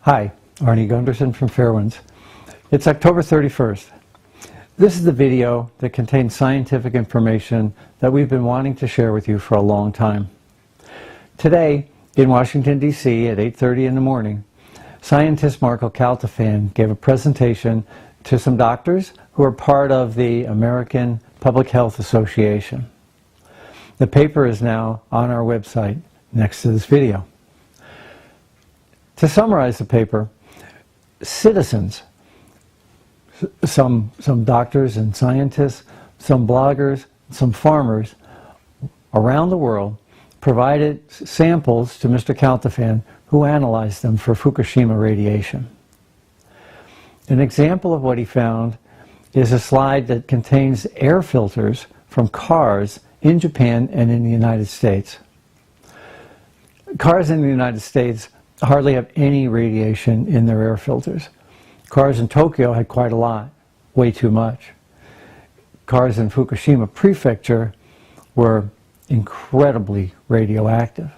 Hi, Arnie Gundersen from Fairwinds. It's October 31st. This is the video that contains scientific information that we've been wanting to share with you for a long time. Today, in Washington, D.C. at 8:30 in the morning, scientist Marco Caltafan gave a presentation to some doctors who are part of the American Public Health Association. The paper is now on our website next to this video. To summarize the paper, citizens, some doctors and scientists, some bloggers, some farmers around the world provided samples to Mr. Caltafan, who analyzed them for Fukushima radiation. An example of what he found is a slide that contains air filters from cars in Japan and in the United States. Cars in the United States hardly have any radiation in their air filters. Cars in Tokyo had quite a lot, way too much. Cars in Fukushima prefecture were incredibly radioactive.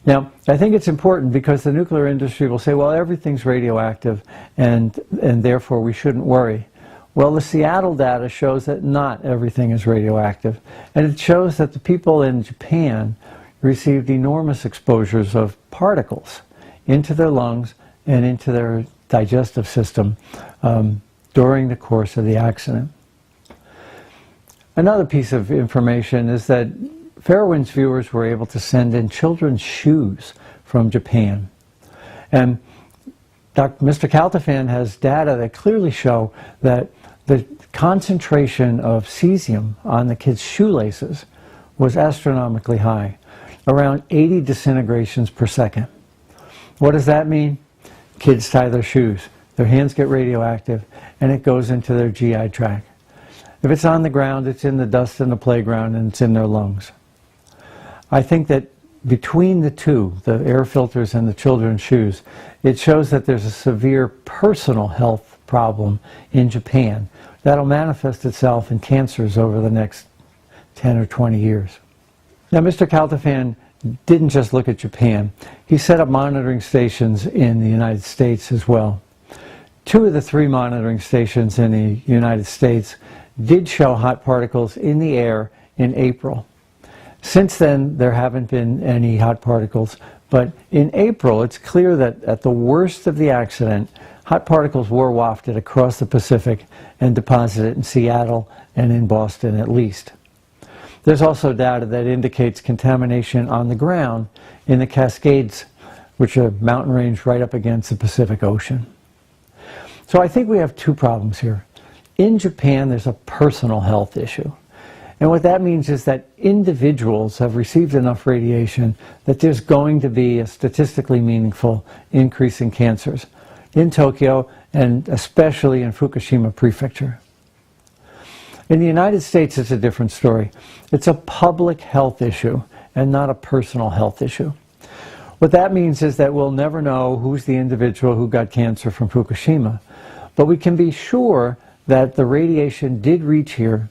Now, I think it's important because the nuclear industry will say, well, everything's radioactive and therefore we shouldn't worry. Well, the Seattle data shows that not everything is radioactive, and it shows that the people in Japan received enormous exposures of particles into their lungs and into their digestive system during the course of the accident. Another piece of information is that Fairwinds viewers were able to send in children's shoes from Japan. And Mr. Caltafan has data that clearly show that the concentration of cesium on the kids' shoelaces was astronomically high, around 80 disintegrations per second. What does that mean? Kids tie their shoes, their hands get radioactive, and it goes into their GI tract. If it's on the ground, it's in the dust in the playground, and it's in their lungs. I think that between the two, the air filters and the children's shoes, it shows that there's a severe personal health problem in Japan that'll manifest itself in cancers over the next 10 or 20 years. Now, Mr. Caltafan didn't just look at Japan. He set up monitoring stations in the United States as well. 2 of the 3 monitoring stations in the United States did show hot particles in the air in April. Since then, there haven't been any hot particles, but in April, it's clear that at the worst of the accident, hot particles were wafted across the Pacific and deposited in Seattle and in Boston at least. There's also data that indicates contamination on the ground in the Cascades, which are a mountain range right up against the Pacific Ocean. So I think we have 2 problems here. In Japan, there's a personal health issue. And what that means is that individuals have received enough radiation that there's going to be a statistically meaningful increase in cancers in Tokyo and especially in Fukushima prefecture. In the United States, it's a different story. It's a public health issue and not a personal health issue. What that means is that we'll never know who's the individual who got cancer from Fukushima, but we can be sure that the radiation did reach here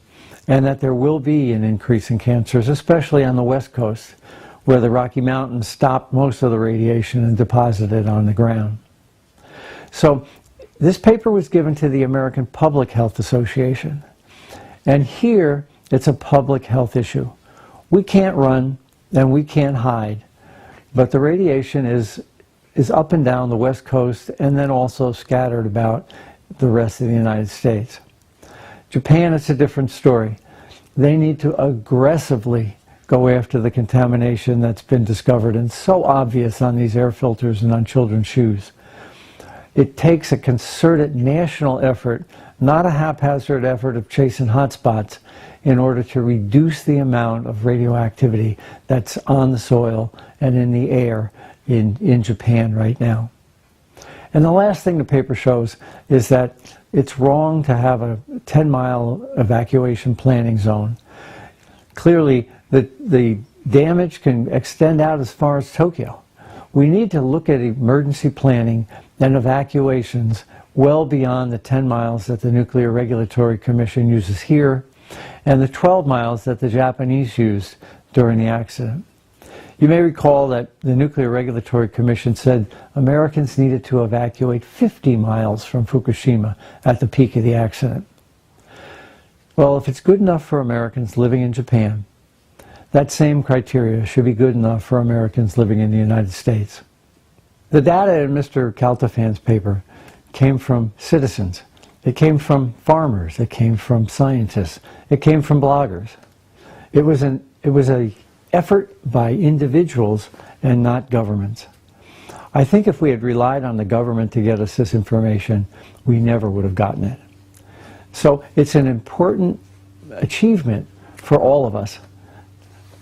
and that there will be an increase in cancers, especially on the West Coast, where the Rocky Mountains stopped most of the radiation and deposited it on the ground. So this paper was given to the American Public Health Association. And here, it's a public health issue. We can't run and we can't hide, but the radiation is up and down the West Coast and then also scattered about the rest of the United States. Japan, it's a different story. They need to aggressively go after the contamination that's been discovered and so obvious on these air filters and on children's shoes. It takes a concerted national effort, not a haphazard effort of chasing hotspots, in order to reduce the amount of radioactivity that's on the soil and in the air in Japan right now. And the last thing the paper shows is that it's wrong to have a 10-mile evacuation planning zone. Clearly, the damage can extend out as far as Tokyo. We need to look at emergency planning and evacuations well beyond the 10 miles that the Nuclear Regulatory Commission uses here and the 12 miles that the Japanese used during the accident. You may recall that the Nuclear Regulatory Commission said Americans needed to evacuate 50 miles from Fukushima at the peak of the accident. Well, if it's good enough for Americans living in Japan, that same criteria should be good enough for Americans living in the United States. The data in Mr. Caltafan's paper came from citizens. It came from farmers. It came from scientists. It came from bloggers. It was an effort by individuals and not governments. I think if we had relied on the government to get us this information, we never would have gotten it. So it's an important achievement for all of us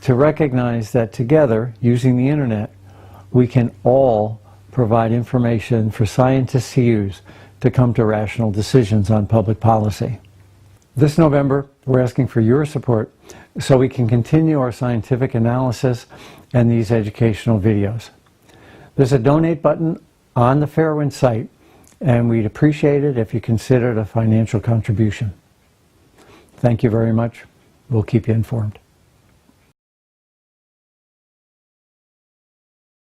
to recognize that together, using the internet, we can all provide information for scientists to use to come to rational decisions on public policy. This November, we're asking for your support so we can continue our scientific analysis and these educational videos. There's a donate button on the Fairwind site, and we'd appreciate it if you considered a financial contribution. Thank you very much. We'll keep you informed.